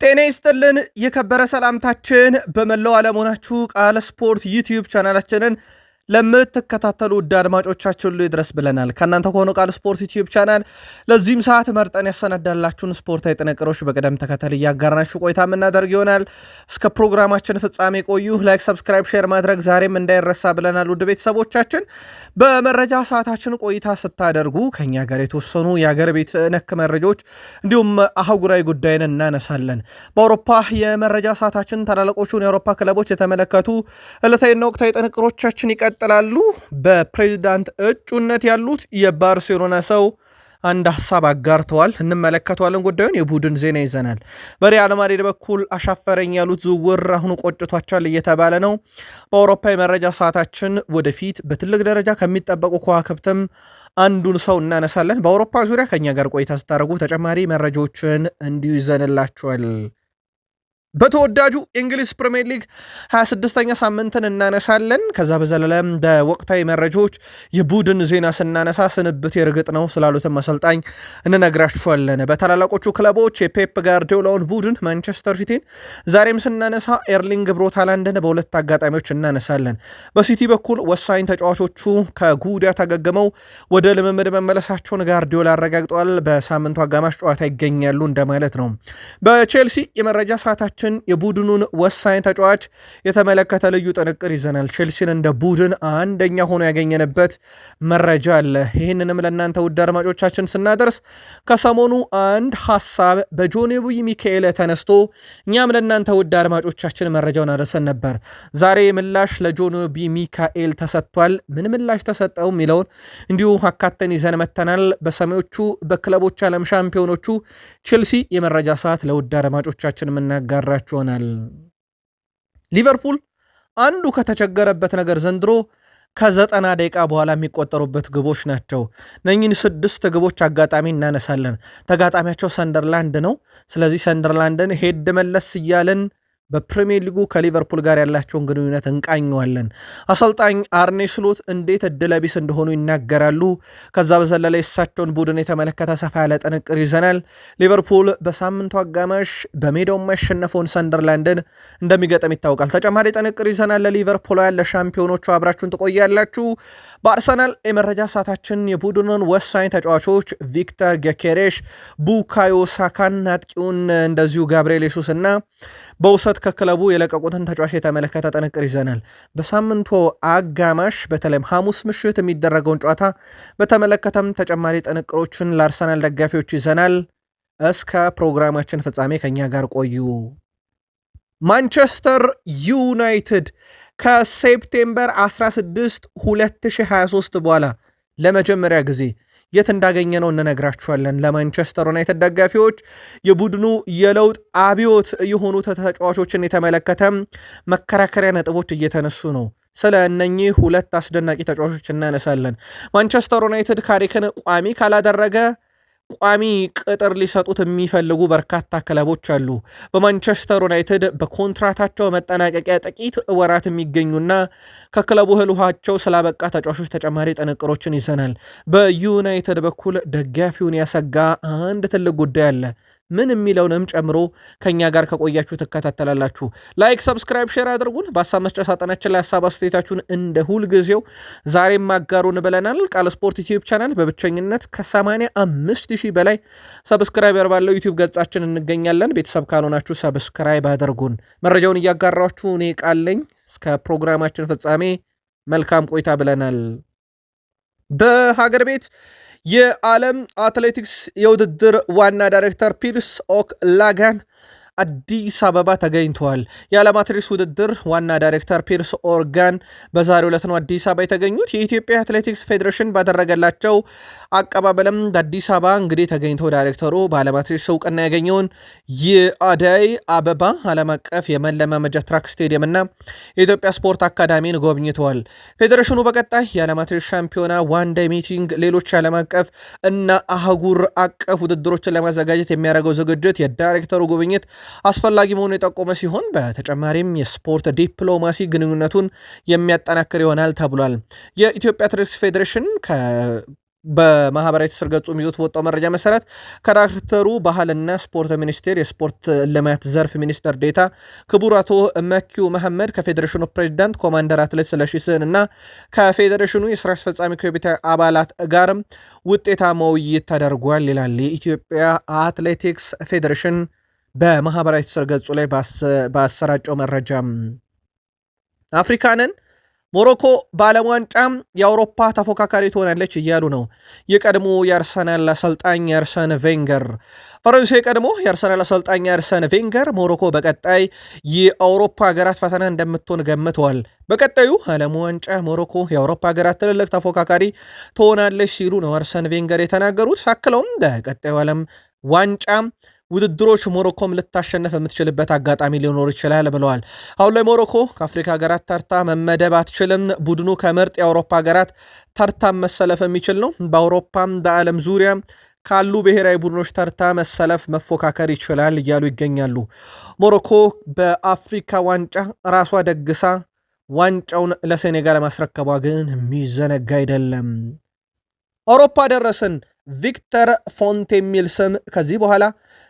ጤና ይስጥልን የከበረ ሰላምታችን በመላው ዓለም ሆናችሁ ቃል ስፖርት ዩቲዩብ ቻናላችንን ለምትከታተሉ ውድ አድማጮቻችን ሁሉ ይድረስ ብለናል። ከእናንተ ከሆነው ቃል ስፖርት ዩቲዩብ ቻናል ለዚህም ሰዓት መርጠን ያሰናዳላችሁን ስፖርታዊ ጥንቅሮች በቅደም ተከተል እያጋራናችሁ ቆይታ የምናደርግ ይሆናል። እስከ ፕሮግራማችን ፍጻሜ ቆዩ። ላይክ፣ ሰብስክራይብ፣ ሼር ማድረግ ዛሬም እንዳይረሳ ብለናል። ውድ ቤተሰቦቻችን በመረጃ ሰዓታችን ቆይታ ስታደርጉ ከኛ ጋር የተወሰኑ የአገር ቤት ነክ መረጃዎች እንዲሁም አህጉራዊ ጉዳይን እናነሳለን። በአውሮፓ የመረጃ ሰዓታችን ታላላቆቹን የአውሮፓ ክለቦች የተመለከቱ ዕለታዊና ወቅታዊ ጥንቅሮቻችን ይቀጥላሉ። በፕሬዚዳንት እጩነት ያሉት የባርሴሎና ሰው አንድ ሀሳብ አጋርተዋል፣ እንመለከተዋለን። ጉዳዩን የቡድን ዜና ይዘናል። በሪያል ማድሪድ በኩል አሻፈረኝ ያሉት ዝውውር አሁኑ ቆጭቷቸዋል እየተባለ ነው። በአውሮፓ የመረጃ ሰዓታችን ወደፊት በትልቅ ደረጃ ከሚጠበቁ ከዋክብትም አንዱን ሰው እናነሳለን። በአውሮፓ ዙሪያ ከኛ ጋር ቆይታ ስታደርጉ ተጨማሪ መረጃዎችን እንዲሁ ይዘንላቸዋል። በተወዳጁ የእንግሊዝ ፕሪሚየር ሊግ 26ኛ ሳምንትን እናነሳለን። ከዛ በዘለለም በወቅታዊ መረጃዎች የቡድን ዜና ስናነሳ ስንብት የርግጥ ነው ስላሉትም አሰልጣኝ እንነግራችኋለን። በታላላቆቹ ክለቦች የፔፕ ጋርዲዮላውን ቡድን ማንቸስተር ሲቲን ዛሬም ስናነሳ ኤርሊንግ ብሮት ሃላንድን በሁለት አጋጣሚዎች እናነሳለን። በሲቲ በኩል ወሳኝ ተጫዋቾቹ ከጉዳት አገግመው ወደ ልምምድ መመለሳቸውን ጋርዲዮላ አረጋግጠዋል። በሳምንቱ አጋማሽ ጨዋታ ይገኛሉ እንደማለት ነው። በቼልሲ የመረጃ ሰዓታችን የቡድኑን ወሳኝ ተጫዋች የተመለከተ ልዩ ጥንቅር ይዘናል። ቼልሲን እንደ ቡድን አንደኛ ሆኖ ያገኘንበት መረጃ አለ። ይህንንም ለእናንተ ውድ አድማጮቻችን ስናደርስ ከሰሞኑ አንድ ሀሳብ በጆኔቡይ ሚካኤል ተነስቶ እኛም ለእናንተ ውድ አድማጮቻችን መረጃውን አደረሰን ነበር። ዛሬ ምላሽ ለጆኔቡይ ሚካኤል ተሰጥቷል። ምን ምላሽ ተሰጠው የሚለውን እንዲሁ አካተን ይዘን መተናል። በሰሜዎቹ በክለቦች ዓለም ሻምፒዮኖቹ ቼልሲ የመረጃ ሰዓት ለውድ አድማጮቻችን የምናጋራ ሆናል። ሊቨርፑል አንዱ ከተቸገረበት ነገር ዘንድሮ ከ90 ደቂቃ በኋላ የሚቆጠሩበት ግቦች ናቸው። እነኚህን 6 ግቦች አጋጣሚ እናነሳለን። ተጋጣሚያቸው ሰንደርላንድ ነው። ስለዚህ ሰንደርላንድን ሄድ መለስ እያለን በፕሪሚየር ሊጉ ከሊቨርፑል ጋር ያላቸውን ግንኙነት እንቃኘዋለን። አሰልጣኝ አርኔ ስሎት እንዴት እድለቢስ እንደሆኑ ይናገራሉ። ከዛ በዘለለ የሳቸውን ቡድን የተመለከተ ሰፋ ያለ ጥንቅር ይዘናል። ሊቨርፑል በሳምንቱ አጋማሽ በሜዳው የማይሸነፈውን ሰንደርላንድን እንደሚገጥም ይታወቃል። ተጨማሪ ጥንቅር ይዘናል። ለሊቨርፑላውያን ለሻምፒዮኖቹ አብራችሁን ትቆያላችሁ። በአርሰናል የመረጃ ሰዓታችን የቡድኑን ወሳኝ ተጫዋቾች ቪክተር ጊኬሬሽ፣ ቡካዮ ሳካን፣ አጥቂውን እንደዚሁ ጋብርኤል ሱስ እና በውሰት ከክለቡ የለቀቁትን ተጫዋች የተመለከተ ጥንቅር ይዘናል። በሳምንቱ አጋማሽ በተለይም ሐሙስ ምሽት የሚደረገውን ጨዋታ በተመለከተም ተጨማሪ ጥንቅሮችን ለአርሰናል ደጋፊዎች ይዘናል። እስከ ፕሮግራማችን ፍጻሜ ከኛ ጋር ቆዩ። ማንቸስተር ዩናይትድ ከሴፕቴምበር 16 2023 በኋላ ለመጀመሪያ ጊዜ የት እንዳገኘ ነው እንነግራችኋለን። ለማንቸስተር ዩናይትድ ደጋፊዎች የቡድኑ የለውጥ አብዮት የሆኑ ተጫዋቾችን የተመለከተ መከራከሪያ ነጥቦች እየተነሱ ነው። ስለ እነኚህ ሁለት አስደናቂ ተጫዋቾች እናነሳለን። ማንቸስተር ዩናይትድ ካሪክን ቋሚ ካላደረገ ቋሚ ቅጥር ሊሰጡት የሚፈልጉ በርካታ ክለቦች አሉ። በማንቸስተር ዩናይትድ በኮንትራታቸው መጠናቀቂያ ጥቂት ወራት የሚገኙና ከክለቡ ህልውሃቸው ስላበቃ ተጫዋቾች ተጨማሪ ጥንቅሮችን ይዘናል። በዩናይትድ በኩል ደጋፊውን ያሰጋ አንድ ትልቅ ጉዳይ አለ። ምን የሚለውንም ጨምሮ ከኛ ጋር ከቆያችሁ ትከታተላላችሁ። ላይክ፣ ሰብስክራይብ፣ ሼር አድርጉን። በሀሳብ መስጫ ሳጥናችን ላይ ሀሳብ አስተያየታችሁን እንደ ሁልጊዜው ዛሬም አጋሩን ብለናል። ቃል ስፖርት ዩቲዩብ ቻናል በብቸኝነት ከ85,000 በላይ ሰብስክራይበር ባለው ዩቲዩብ ገጻችን እንገኛለን። ቤተሰብ ካልሆናችሁ ሰብስክራይብ አድርጉን። መረጃውን እያጋራችሁ እኔ ቃለኝ እስከ ፕሮግራማችን ፍጻሜ መልካም ቆይታ ብለናል። በሀገር ቤት የዓለም አትሌቲክስ የውድድር ዋና ዳይሬክተር ፒርስ ኦክላጋን አዲስ አበባ ተገኝተዋል። የዓለም አትሌቲክስ ውድድር ዋና ዳይሬክተር ፒርስ ኦርጋን በዛሬው ዕለት ነው አዲስ አበባ የተገኙት። የኢትዮጵያ አትሌቲክስ ፌዴሬሽን ባደረገላቸው አቀባበልም አዲስ አበባ እንግዲህ ተገኝተው ዳይሬክተሩ በዓለም አትሌቲክስ እውቅና ያገኘውን የአደይ አበባ ዓለም አቀፍ የመለማመጃ ትራክ ስቴዲየም እና የኢትዮጵያ ስፖርት አካዳሚን ጎብኝተዋል። ፌዴሬሽኑ በቀጣይ የዓለም አትሌቲክስ ሻምፒዮና፣ ዋን ዴይ ሚቲንግ፣ ሌሎች ዓለም አቀፍ እና አህጉር አቀፍ ውድድሮችን ለማዘጋጀት የሚያደርገው ዝግጅት የዳይሬክተሩ ጉብኝት አስፈላጊ መሆኑ የጠቆመ ሲሆን በተጨማሪም የስፖርት ዲፕሎማሲ ግንኙነቱን የሚያጠናክር ይሆናል ተብሏል። የኢትዮጵያ አትሌቲክስ ፌዴሬሽን በማህበራዊ ትስስር ገጹ ይዞት በወጣው መረጃ መሰረት ከዳይሬክተሩ ባህልና ስፖርት ሚኒስቴር የስፖርት ልማት ዘርፍ ሚኒስትር ዴታ ክቡር አቶ መኪው መሐመድ ከፌዴሬሽኑ ፕሬዚዳንት ኮማንደር አትሌት ስለሺ ስህን እና ከፌዴሬሽኑ የስራ አስፈጻሚ ኮሚቴ አባላት ጋርም ውጤታማ ውይይት ተደርጓል ይላል የኢትዮጵያ አትሌቲክስ ፌዴሬሽን በማህበራዊ ትስስር ገጹ ላይ ባሰራጨው መረጃ። አፍሪካንን ሞሮኮ በዓለም ዋንጫም የአውሮፓ ተፎካካሪ ትሆናለች እያሉ ነው የቀድሞ የአርሰናል አሰልጣኝ አርሰን ቬንገር። ፈረንሳይ የቀድሞ የአርሰናል አሰልጣኝ አርሰን ቬንገር ሞሮኮ በቀጣይ የአውሮፓ ሀገራት ፈተና እንደምትሆን ገምተዋል። በቀጣዩ ዓለም ዋንጫ ሞሮኮ የአውሮፓ ሀገራት ትልልቅ ተፎካካሪ ትሆናለች ሲሉ ነው አርሰን ቬንገር የተናገሩት። አክለውም በቀጣዩ ዓለም ዋንጫ ውድድሮች ሞሮኮም ልታሸነፍ የምትችልበት አጋጣሚ ሊኖር ይችላል ብለዋል። አሁን ላይ ሞሮኮ ከአፍሪካ ሀገራት ተርታ መመደብ አትችልም። ቡድኑ ከምርጥ የአውሮፓ ሀገራት ተርታ መሰለፍ የሚችል ነው። በአውሮፓም በዓለም ዙሪያ ካሉ ብሔራዊ ቡድኖች ተርታ መሰለፍ መፎካከር ይችላል እያሉ ይገኛሉ። ሞሮኮ በአፍሪካ ዋንጫ ራሷ ደግሳ ዋንጫውን ለሴኔጋል ማስረከቧ ግን የሚዘነጋ አይደለም። አውሮፓ ደረስን። ቪክተር ፎንት የሚል ስም ከዚህ በኋላ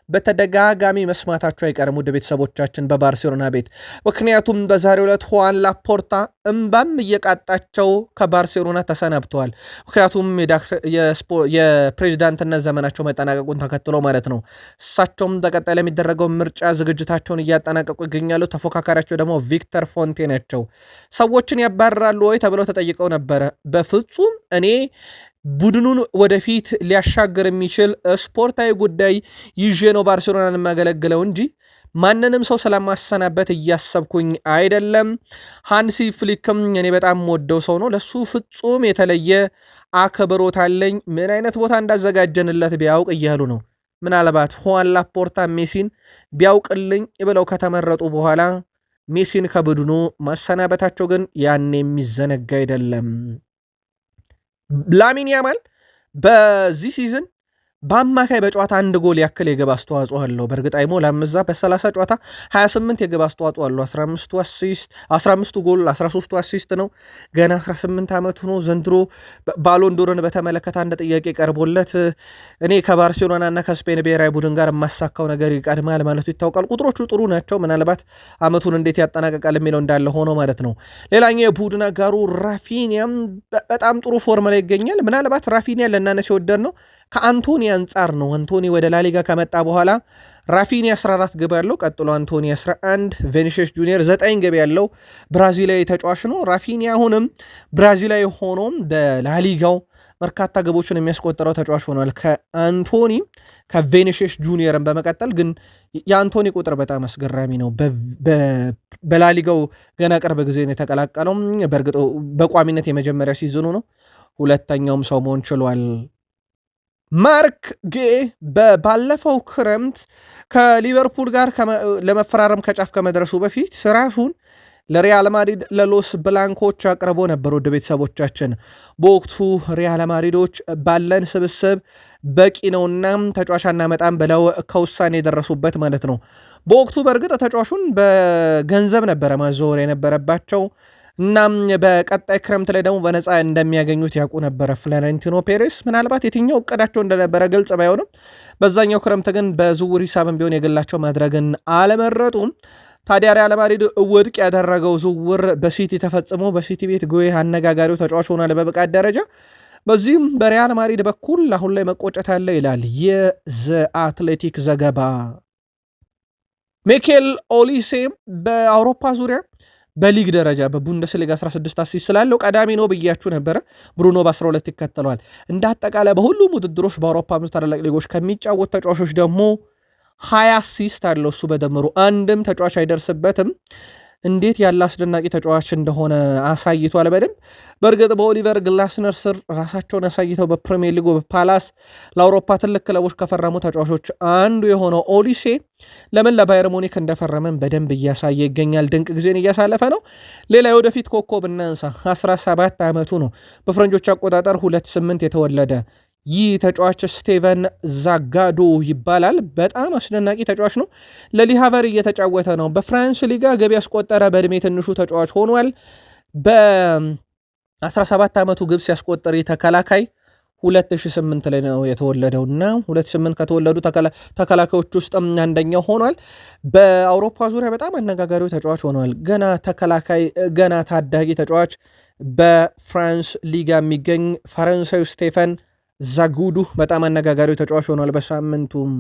በተደጋጋሚ መስማታቸው አይቀርም ውድ ቤተሰቦቻችን በባርሴሎና ቤት። ምክንያቱም በዛሬው ዕለት ሁዋን ላፖርታ እምባም እየቃጣቸው ከባርሴሎና ተሰናብተዋል። ምክንያቱም የፕሬዚዳንትነት ዘመናቸው መጠናቀቁን ተከትሎ ማለት ነው። እሳቸውም በቀጣይ ለሚደረገው ምርጫ ዝግጅታቸውን እያጠናቀቁ ይገኛሉ። ተፎካካሪያቸው ደግሞ ቪክተር ፎንቴ ናቸው። ሰዎችን ያባርራሉ ወይ ተብለው ተጠይቀው ነበረ። በፍጹም እኔ ቡድኑን ወደፊት ሊያሻገር የሚችል ስፖርታዊ ጉዳይ ይዤ ነው ባርሴሎናን የማገለግለው እንጂ ማንንም ሰው ስለማሰናበት እያሰብኩኝ አይደለም። ሃንሲ ፍሊክም እኔ በጣም ወደው ሰው ነው። ለሱ ፍጹም የተለየ አክብሮት አለኝ። ምን አይነት ቦታ እንዳዘጋጀንለት ቢያውቅ እያሉ ነው። ምናልባት ሁዋን ላፖርታ ሜሲን ቢያውቅልኝ ብለው ከተመረጡ በኋላ ሜሲን ከቡድኑ ማሰናበታቸው ግን ያን የሚዘነጋ አይደለም። ላሚን ያማል በዚህ ሲዝን በአማካይ በጨዋታ አንድ ጎል ያክል የግብ አስተዋጽኦ አለው። በእርግጥ አይሞላም እዛ በ30 ጨዋታ 28 የግብ አስተዋጽኦ አለው። 15ቱ ጎል 13ቱ አሲስት ነው። ገና 18 ዓመቱ ነው። ዘንድሮ ባሎንዶርን በተመለከተ አንድ ጥያቄ ቀርቦለት እኔ ከባርሴሎና እና ከስፔን ብሔራዊ ቡድን ጋር የማሳካው ነገር ይቀድማል ማለቱ ይታወቃል። ቁጥሮቹ ጥሩ ናቸው። ምናልባት አመቱን እንዴት ያጠናቀቃል የሚለው እንዳለ ሆኖ ማለት ነው። ሌላኛው የቡድን አጋሩ ራፊኒያም በጣም ጥሩ ፎርም ላይ ይገኛል። ምናልባት ራፊኒያ ለናነስ የወደድ ነው ከአንቶኒ አንጻር ነው። አንቶኒ ወደ ላሊጋ ከመጣ በኋላ ራፊኒ 14 ግብ ያለው፣ ቀጥሎ አንቶኒ 11፣ ቬኒሽስ ጁኒየር 9 ግብ ያለው ብራዚላዊ ተጫዋች ነው። ራፊኒ አሁንም ብራዚላዊ ሆኖም በላሊጋው በርካታ ግቦችን የሚያስቆጠረው ተጫዋች ሆኗል። ከአንቶኒ ከቬኒሽስ ጁኒየርን በመቀጠል ግን የአንቶኒ ቁጥር በጣም አስገራሚ ነው። በላሊጋው ገና ቅርብ ጊዜ ነው የተቀላቀለው። በእርግጥ በቋሚነት የመጀመሪያ ሲዝኑ ነው። ሁለተኛውም ሰው መሆን ችሏል። ማርክ ጌ ባለፈው ክረምት ከሊቨርፑል ጋር ለመፈራረም ከጫፍ ከመድረሱ በፊት ራሱን ለሪያል ማድሪድ ለሎስ ብላንኮች አቅርቦ ነበር። ወደ ቤተሰቦቻችን በወቅቱ ሪያል ማድሪዶች ባለን ስብስብ በቂ ነውና ተጫዋች አናመጣም ብለው ከውሳኔ የደረሱበት ማለት ነው። በወቅቱ በእርግጥ ተጫዋቹን በገንዘብ ነበረ ማዘወር የነበረባቸው። እናም በቀጣይ ክረምት ላይ ደግሞ በነፃ እንደሚያገኙት ያውቁ ነበረ ፍሎሬንቲኖ ፔሬስ። ምናልባት የትኛው እቅዳቸው እንደነበረ ግልጽ ባይሆንም በዛኛው ክረምት ግን በዝውውር ሂሳብም ቢሆን የግላቸው ማድረግን አለመረጡም። ታዲያ ሪያል ማድሪድ ውድቅ ያደረገው ዝውውር በሲቲ ተፈጽሞ በሲቲ ቤት ጉዌ አነጋጋሪው ተጫዋች ሆኗል በብቃት ደረጃ። በዚህም በሪያል ማድሪድ በኩል አሁን ላይ መቆጨት አለ ይላል የዘ አትሌቲክ ዘገባ። ሚኬል ኦሊሴ በአውሮፓ ዙሪያ በሊግ ደረጃ በቡንደስሊጋ 16 አሲስት ስላለው ቀዳሚ ነው ብያችሁ ነበረ። ብሩኖ በ12 ይከተለዋል። እንደ አጠቃላይ በሁሉም ውድድሮች በአውሮፓ አምስት ታላላቅ ሊጎች ከሚጫወት ተጫዋቾች ደግሞ 20 አሲስት አለው እሱ በደምሩ አንድም ተጫዋች አይደርስበትም። እንዴት ያለ አስደናቂ ተጫዋች እንደሆነ አሳይቷል በደንብ። በእርግጥ በኦሊቨር ግላስነር ስር ራሳቸውን አሳይተው በፕሪሚየር ሊጉ በፓላስ ለአውሮፓ ትልቅ ክለቦች ከፈረሙ ተጫዋቾች አንዱ የሆነው ኦሊሴ ለምን ለባየር ሙኒክ እንደፈረመን በደንብ እያሳየ ይገኛል። ድንቅ ጊዜን እያሳለፈ ነው። ሌላ የወደፊት ኮከብ እናንሳ። 17 ዓመቱ ነው። በፈረንጆች አቆጣጠር 28 የተወለደ ይህ ተጫዋች ስቴቨን ዛጋዶ ይባላል። በጣም አስደናቂ ተጫዋች ነው። ለሊሃቨር እየተጫወተ ነው። በፍራንስ ሊጋ ገቢ ያስቆጠረ በእድሜ ትንሹ ተጫዋች ሆኗል። በ17 ዓመቱ ግብ ሲያስቆጠር ተከላካይ 2008 ላይ ነው የተወለደውና 2008 ከተወለዱ ተከላካዮች ውስጥ አንደኛው ሆኗል። በአውሮፓ ዙሪያ በጣም አነጋጋሪው ተጫዋች ሆኗል። ገና ተከላካይ፣ ገና ታዳጊ ተጫዋች በፍራንስ ሊጋ የሚገኝ ፈረንሳዊ ስቴፈን ዛጉዱ በጣም አነጋጋሪው ተጫዋች ሆኗል በሳምንቱም።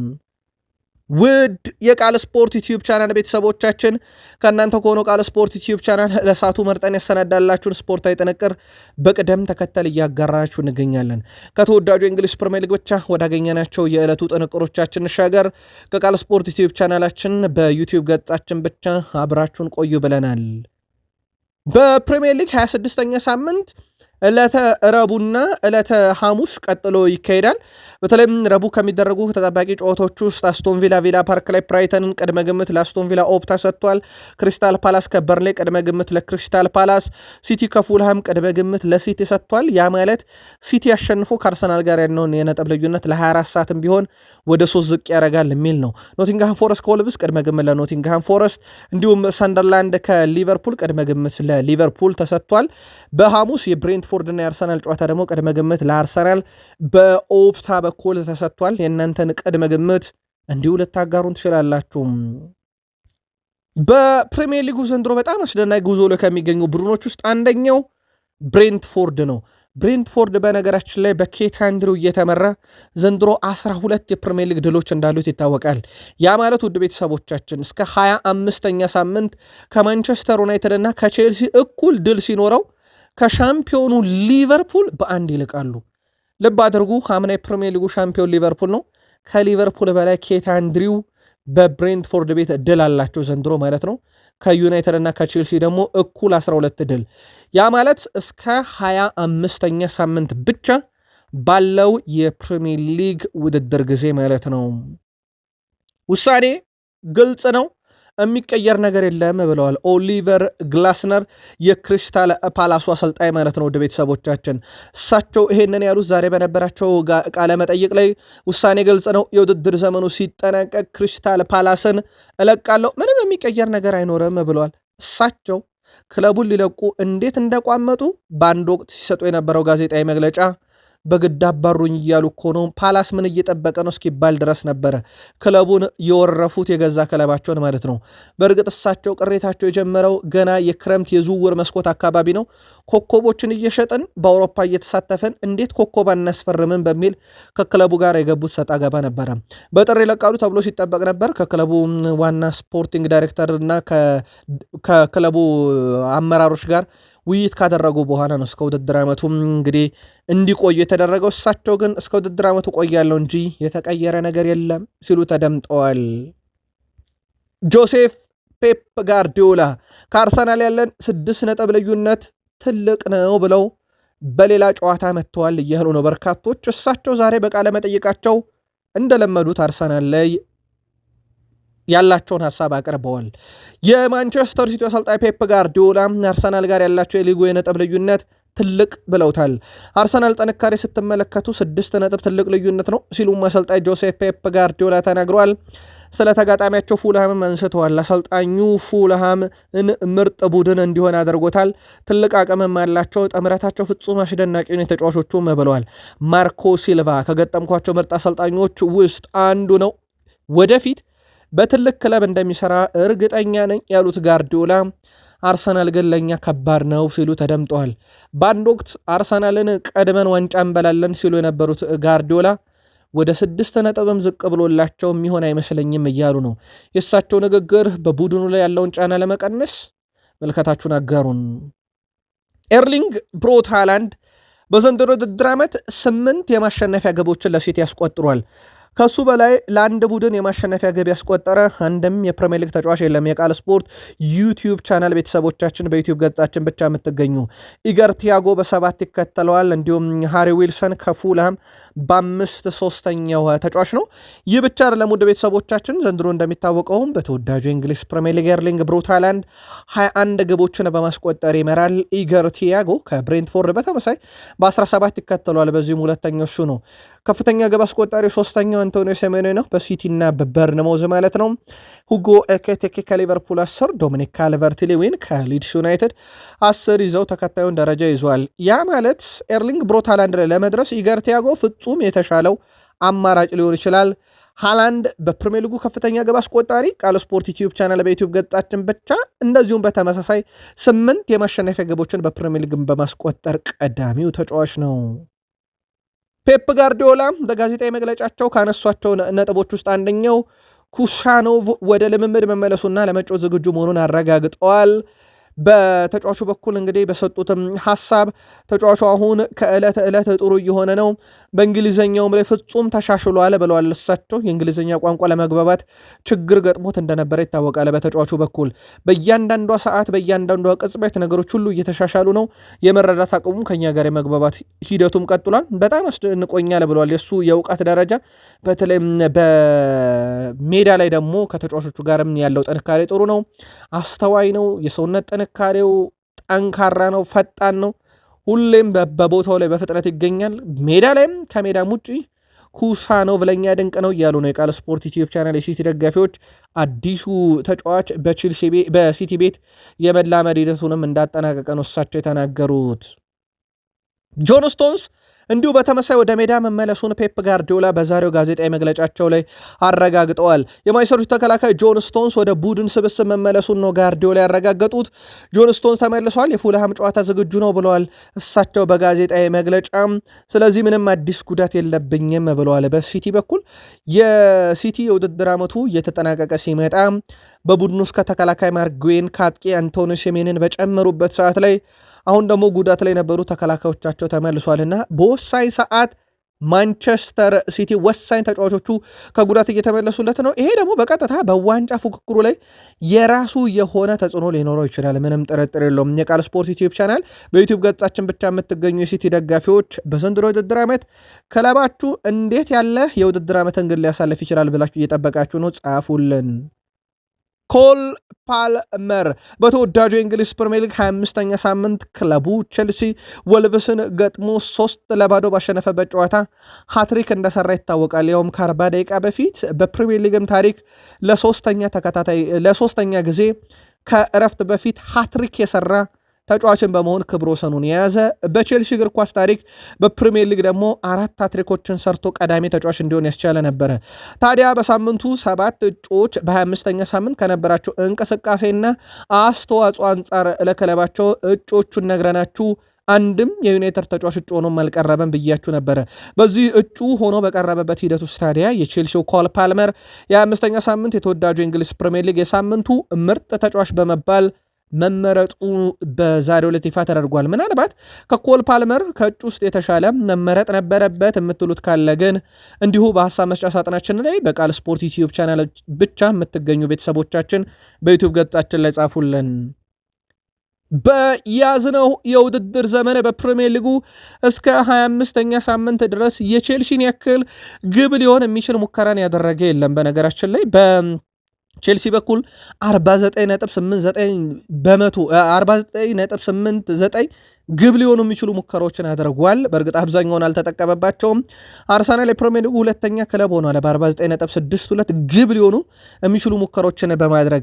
ውድ የቃል ስፖርት ዩቲዩብ ቻናል ቤተሰቦቻችን ከእናንተ ከሆነው ቃል ስፖርት ዩቲዩብ ቻናል ለሳቱ መርጠን ያሰናዳላችሁን ስፖርታዊ ጥንቅር በቅደም ተከተል እያጋራችሁ እንገኛለን። ከተወዳጁ የእንግሊዝ ፕሪሚየር ሊግ ብቻ ወዳገኘናቸው የዕለቱ ጥንቅሮቻችን እንሻገር። ከቃል ስፖርት ዩቲዩብ ቻናላችን በዩቲዩብ ገጻችን ብቻ አብራችሁን ቆዩ ብለናል። በፕሪሚየር ሊግ 26ኛ ሳምንት ዕለተ ረቡዕና ዕለተ ሐሙስ ቀጥሎ ይካሄዳል። በተለይም ረቡዕ ከሚደረጉ ተጠባቂ ጨዋታዎች ውስጥ አስቶን ቪላ ፓርክ ላይ ብራይተንን ቅድመ ግምት ለአስቶን ቪላ ኦፕታ ሰጥቷል። ክሪስታል ፓላስ ከበርንሌ ቅድመ ግምት ለክሪስታል ፓላስ፣ ሲቲ ከፉልሃም ቅድመ ግምት ለሲቲ ሰጥቷል። ያ ማለት ሲቲ አሸንፎ ከአርሰናል ጋር ያለውን የነጥብ ልዩነት ለ24 ሰዓትም ቢሆን ወደ 3 ዝቅ ያደርጋል የሚል ነው። ኖቲንግሃም ፎረስት ከወልቭስ ቅድመ ግምት ለኖቲንግሃም ፎረስት፣ እንዲሁም ሰንደርላንድ ከሊቨርፑል ቅድመ ግምት ለሊቨርፑል ተሰጥቷል። በሐሙስ የብሬንትፎርድ እና የአርሰናል ጨዋታ ደግሞ ቅድመ ግምት ለአርሰናል በኦፕታ በኩል ተሰጥቷል። የእናንተን ቅድመ ግምት እንዲሁ ልታጋሩን ትችላላችሁ። በፕሪሚየር ሊጉ ዘንድሮ በጣም አስደናቂ ጉዞ ላይ ከሚገኙ ቡድኖች ውስጥ አንደኛው ብሬንትፎርድ ነው። ብሬንትፎርድ በነገራችን ላይ በኬት አንድሪው እየተመራ ዘንድሮ 12 የፕሪሚየር ሊግ ድሎች እንዳሉት ይታወቃል። ያ ማለት ውድ ቤተሰቦቻችን እስከ 25ኛ ሳምንት ከማንቸስተር ዩናይትድ እና ከቼልሲ እኩል ድል ሲኖረው ከሻምፒዮኑ ሊቨርፑል በአንድ ይልቃሉ። ልብ አድርጉ፣ አምና የፕሪሚየር ሊጉ ሻምፒዮን ሊቨርፑል ነው። ከሊቨርፑል በላይ ኬት አንድሪው በብሬንትፎርድ ቤት ድል አላቸው ዘንድሮ ማለት ነው። ከዩናይትድ እና ከቼልሲ ደግሞ እኩል 12 ድል። ያ ማለት እስከ 25ኛ ሳምንት ብቻ ባለው የፕሪሚየር ሊግ ውድድር ጊዜ ማለት ነው። ውሳኔ ግልጽ ነው፣ የሚቀየር ነገር የለም ብለዋል ኦሊቨር ግላስነር የክሪስታል ፓላሱ አሰልጣኝ ማለት ነው። ወደ ቤተሰቦቻችን እሳቸው ይሄንን ያሉት ዛሬ በነበራቸው ቃለ መጠይቅ ላይ ውሳኔ ግልጽ ነው፣ የውድድር ዘመኑ ሲጠናቀቅ ክሪስታል ፓላስን እለቃለሁ፣ ምንም የሚቀየር ነገር አይኖርም ብለዋል። እሳቸው ክለቡን ሊለቁ እንዴት እንደቋመጡ በአንድ ወቅት ሲሰጡ የነበረው ጋዜጣዊ መግለጫ በግድ አባሩኝ እያሉ እኮ ነው፣ ፓላስ ምን እየጠበቀ ነው እስኪባል ድረስ ነበረ ክለቡን የወረፉት የገዛ ክለባቸውን ማለት ነው። በእርግጥ እሳቸው ቅሬታቸው የጀመረው ገና የክረምት የዝውውር መስኮት አካባቢ ነው። ኮከቦችን እየሸጥን በአውሮፓ እየተሳተፈን እንዴት ኮከብ አናስፈርምን በሚል ከክለቡ ጋር የገቡት ሰጣ ገባ ነበረ። በጥር ይለቃሉ ተብሎ ሲጠበቅ ነበር። ከክለቡ ዋና ስፖርቲንግ ዳይሬክተር እና ከክለቡ አመራሮች ጋር ውይይት ካደረጉ በኋላ ነው እስከ ውድድር ዓመቱ እንግዲህ እንዲቆዩ የተደረገው። እሳቸው ግን እስከ ውድድር ዓመቱ ቆያለው እንጂ የተቀየረ ነገር የለም ሲሉ ተደምጠዋል። ጆሴፍ ፔፕ ጋርዲዮላ ከአርሰናል ያለን 6 ነጥብ ልዩነት ትልቅ ነው ብለው በሌላ ጨዋታ መጥተዋል እያሉ ነው በርካቶች። እሳቸው ዛሬ በቃለ መጠይቃቸው እንደለመዱት አርሰናል ላይ ያላቸውን ሀሳብ አቅርበዋል። የማንቸስተር ሲቲ አሰልጣኝ ፔፕ ጋርዲዮላ አርሰናል ጋር ያላቸው የሊጉ የነጥብ ልዩነት ትልቅ ብለውታል። አርሰናል ጥንካሬ ስትመለከቱ 6 ነጥብ ትልቅ ልዩነት ነው ሲሉም አሰልጣኝ ጆሴፍ ፔፕ ጋርዲዮላ ተናግረዋል። ስለ ተጋጣሚያቸው ፉልሃም አንስተዋል። አሰልጣኙ ፉልሃምን ምርጥ ቡድን እንዲሆን አድርጎታል። ትልቅ አቅምም ያላቸው፣ ጥምረታቸው ፍጹም አስደናቂ ነው ተጫዋቾቹም ብለዋል። ማርኮ ሲልቫ ከገጠምኳቸው ምርጥ አሰልጣኞች ውስጥ አንዱ ነው፣ ወደፊት በትልቅ ክለብ እንደሚሰራ እርግጠኛ ነኝ ያሉት ጋርዲዮላ አርሰናል ግን ለእኛ ከባድ ነው ሲሉ ተደምጠዋል። በአንድ ወቅት አርሰናልን ቀድመን ዋንጫ እንበላለን ሲሉ የነበሩት ጋርዲዮላ ወደ 6 ነጥብም ዝቅ ብሎላቸው የሚሆን አይመስለኝም እያሉ ነው። የእሳቸው ንግግር በቡድኑ ላይ ያለውን ጫና ለመቀነስ መልከታችሁን አጋሩን። ኤርሊንግ ብሮት ሃላንድ በዘንድሮ ውድድር ዓመት 8 የማሸነፊያ ግቦችን ለሲቲ ያስቆጥሯል። ከሱ በላይ ለአንድ ቡድን የማሸነፊያ ግብ ያስቆጠረ አንድም የፕሪሚየር ሊግ ተጫዋች የለም። የቃል ስፖርት ዩቲዩብ ቻናል ቤተሰቦቻችን በዩቲዩብ ገጻችን ብቻ የምትገኙ ኢገር ቲያጎ በ7 ይከተለዋል። እንዲሁም ሃሪ ዊልሰን ከፉልሃም በ5 ሶስተኛው ተጫዋች ነው። ይህ ብቻ አይደለም ውድ ቤተሰቦቻችን፣ ዘንድሮ እንደሚታወቀውም በተወዳጁ የእንግሊዝ ፕሪሚየር ሊግ ኤርሊንግ ብሮት ሃላንድ 21 ግቦችን በማስቆጠር ይመራል። ኢገር ቲያጎ ከብሬንትፎርድ በተመሳይ በ17 ይከተለዋል። በዚሁም ሁለተኛው እሱ ነው። ከፍተኛ ግብ አስቆጣሪ ሶስተኛው ሁለተኛው አንቶኒዮ ሴሜንዮ ነው በሲቲና በበርንማውዝ ማለት ነው። ሁጎ ኤኪቲኬ ከሊቨርፑል 10፣ ዶሚኒክ ካልቨርት-ሊዊን ከሊድስ ዩናይትድ 10 ይዘው ተከታዩን ደረጃ ይዟል። ያ ማለት ኤርሊንግ ብሮት ሃላንድ ላይ ለመድረስ ኢገር ቲያጎ ፍጹም የተሻለው አማራጭ ሊሆን ይችላል። ሃላንድ በፕሪሚየር ሊጉ ከፍተኛ ግብ አስቆጣሪ ቃል ስፖርት ዩቲዩብ ቻናል በዩቲዩብ ገጻችን ብቻ እንደዚሁም በተመሳሳይ 8 የማሸነፊያ ግቦችን በፕሪሚየር ሊግ በማስቆጠር ቀዳሚው ተጫዋች ነው። ፔፕ ጋርዲዮላ በጋዜጣዊ መግለጫቸው ካነሷቸው ነጥቦች ውስጥ አንደኛው ኩሻኖቭ ወደ ልምምድ መመለሱና ለመጫወት ዝግጁ መሆኑን አረጋግጠዋል። በተጫዋቹ በኩል እንግዲህ በሰጡትም ሐሳብ ተጫዋቹ አሁን ከዕለት ዕለት ጥሩ እየሆነ ነው፣ በእንግሊዘኛውም ላይ ፍጹም ተሻሽሏል ብለዋል። እሳቸው የእንግሊዝኛ ቋንቋ ለመግባባት ችግር ገጥሞት እንደነበረ ይታወቃል። በተጫዋቹ በኩል በእያንዳንዷ ሰዓት በእያንዳንዷ ቅጽበት ነገሮች ሁሉ እየተሻሻሉ ነው፣ የመረዳት አቅሙ ከኛ ጋር የመግባባት ሂደቱም ቀጥሏል፣ በጣም አስደንቆኛል ብለዋል። የእሱ የእውቀት ደረጃ በተለይም በሜዳ ላይ ደግሞ ከተጫዋቾቹ ጋርም ያለው ጥንካሬ ጥሩ ነው፣ አስተዋይ ነው፣ የሰውነት ጥንካሬው ጠንካራ ነው፣ ፈጣን ነው፣ ሁሌም በቦታው ላይ በፍጥነት ይገኛል። ሜዳ ላይም ከሜዳም ውጭ ኩሻኖቭ ለኛ ድንቅ ነው እያሉ ነው የቃል ስፖርት ዩቲዩብ ቻናል የሲቲ ደጋፊዎች። አዲሱ ተጫዋች በሲቲ ቤት የመላመድ ሂደቱንም እንዳጠናቀቀ ነው እሳቸው የተናገሩት። ጆን ስቶንስ እንዲሁ በተመሳይ ወደ ሜዳ መመለሱን ፔፕ ጋርዲዮላ በዛሬው ጋዜጣዊ መግለጫቸው ላይ አረጋግጠዋል። የማንቸስተር ዩናይትድ ተከላካይ ጆን ስቶንስ ወደ ቡድን ስብስብ መመለሱን ነው ጋርዲዮላ ያረጋገጡት። ጆን ስቶንስ ተመልሷል፣ የፉልሃም ጨዋታ ዝግጁ ነው ብለዋል እሳቸው በጋዜጣዊ መግለጫ። ስለዚህ ምንም አዲስ ጉዳት የለብኝም ብለዋል። በሲቲ በኩል የሲቲ የውድድር ዓመቱ እየተጠናቀቀ ሲመጣ በቡድን ውስጥ ከተከላካይ ማርጉዌን ከአጥቂ አንቶኒ ሴሜንን በጨመሩበት ሰዓት ላይ አሁን ደግሞ ጉዳት ላይ የነበሩ ተከላካዮቻቸው ተመልሷልና በወሳኝ ሰዓት ማንቸስተር ሲቲ ወሳኝ ተጫዋቾቹ ከጉዳት እየተመለሱለት ነው። ይሄ ደግሞ በቀጥታ በዋንጫ ፉክክሩ ላይ የራሱ የሆነ ተጽዕኖ ሊኖረው ይችላል፣ ምንም ጥርጥር የለውም። የቃል ስፖርት ዩቲዩብ ቻናል በዩቲዩብ ገጻችን ብቻ የምትገኙ የሲቲ ደጋፊዎች በዘንድሮ የውድድር ዓመት ክለባችሁ እንዴት ያለ የውድድር ዓመትን ግን ሊያሳልፍ ይችላል ብላችሁ እየጠበቃችሁ ነው? ጻፉልን። ኮል ፓልመር በተወዳጁ የእንግሊዝ ፕሪሚየር ሊግ 25ኛ ሳምንት ክለቡ ቼልሲ ወልቭስን ገጥሞ 3-0 ባሸነፈበት ጨዋታ ሃትሪክ እንደሰራ ይታወቃል። ያውም ከ40 ደቂቃ በፊት በፕሪሚየር ሊግም ታሪክ ለሶስተኛ ጊዜ ከእረፍት በፊት ሃትሪክ የሰራ ተጫዋችን በመሆን ክብረ ወሰኑን የያዘ በቼልሲ እግር ኳስ ታሪክ በፕሪሚየር ሊግ ደግሞ 4 ሃትሪኮችን ሰርቶ ቀዳሚ ተጫዋች እንዲሆን ያስቻለ ነበረ። ታዲያ በሳምንቱ 7 እጩዎች በ25ኛ ሳምንት ከነበራቸው እንቅስቃሴና አስተዋጽኦ አንጻር ለክለባቸው እጩዎቹን ነግረናችሁ አንድም የዩናይትድ ተጫዋች እጩ ሆኖ አልቀረበም ብያችሁ ነበረ። በዚህ እጩ ሆኖ በቀረበበት ሂደት ውስጥ ታዲያ የቼልሲው ኮል ፓልመር የ25ኛ ሳምንት የተወዳጁ የእንግሊዝ ፕሪሚየር ሊግ የሳምንቱ ምርጥ ተጫዋች በመባል መመረጡ በዛሬው ዕለት ይፋ ተደርጓል። ምናልባት ከኮል ፓልመር ከእጩ ውስጥ የተሻለ መመረጥ ነበረበት የምትሉት ካለ ግን እንዲሁ በሐሳብ መስጫ ሳጥናችን ላይ በቃል ስፖርት ዩቲዩብ ቻናል ብቻ የምትገኙ ቤተሰቦቻችን በዩቲዩብ ገጻችን ላይ ጻፉልን። በያዝነው የውድድር ዘመን በፕሪሚየር ሊጉ እስከ 25ኛ ሳምንት ድረስ የቼልሲን ያክል ግብ ሊሆን የሚችል ሙከራን ያደረገ የለም። በነገራችን ላይ ቼልሲ በኩል 49.89 ግብ ሊሆኑ የሚችሉ ሙከራዎችን አድርጓል። በእርግጥ አብዛኛውን አልተጠቀመባቸውም። አርሰናል የፕሪሚየር ሊጉ ሁለተኛ ክለብ ሆኗል በ49.62 ግብ ሊሆኑ የሚችሉ ሙከራዎችን በማድረግ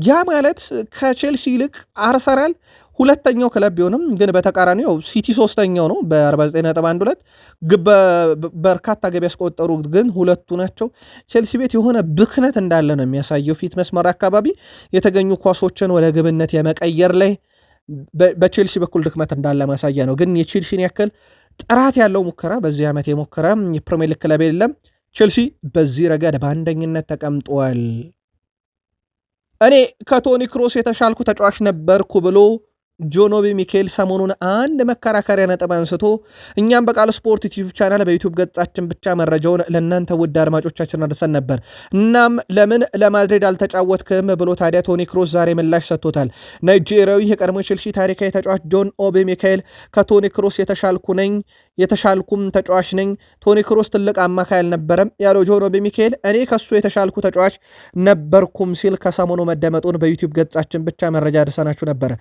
ያ ማለት ከቼልሲ ይልቅ አርሰናል ሁለተኛው ክለብ ቢሆንም ግን በተቃራኒው ሲቲ ሶስተኛው ነው በ49.12 ግብ በርካታ ገቢ ያስቆጠሩ ግን ሁለቱ ናቸው። ቼልሲ ቤት የሆነ ብክነት እንዳለ ነው የሚያሳየው። ፊት መስመር አካባቢ የተገኙ ኳሶችን ወደ ግብነት የመቀየር ላይ በቼልሲ በኩል ድክመት እንዳለ ማሳያ ነው። ግን የቼልሲን ያክል ጥራት ያለው ሙከራ በዚህ ዓመት የሞከረ የፕሪሚየር ሊግ ክለብ የለም። ቼልሲ በዚህ ረገድ በአንደኝነት ተቀምጧል። እኔ ከቶኒ ክሮስ የተሻልኩ ተጫዋች ነበርኩ ብሎ ጆን ኦቢ ሚኬል ሰሞኑን አንድ መከራከሪያ ነጥብ አንስቶ እኛም በቃል ስፖርት ዩቲዩብ ቻናል በዩቲዩብ ገጻችን ብቻ መረጃውን ለእናንተ ውድ አድማጮቻችን አድርሰን ነበር። እናም ለምን ለማድሪድ አልተጫወትክም ብሎ ታዲያ ቶኒ ክሮስ ዛሬ ምላሽ ሰጥቶታል። ናይጄሪያዊ የቀድሞ ቼልሲ ታሪካዊ ተጫዋች ጆን ኦቢ ሚኬል ከቶኒ ክሮስ የተሻልኩም ተጫዋች ነኝ፣ ቶኒ ክሮስ ትልቅ አማካይ አልነበረም ያለው ጆን ኦቢ ሚኬል እኔ ከሱ የተሻልኩ ተጫዋች ነበርኩም ሲል ከሰሞኑ መደመጡን በዩቲዩብ ገጻችን ብቻ መረጃ አድርሰናችሁ ነበረ።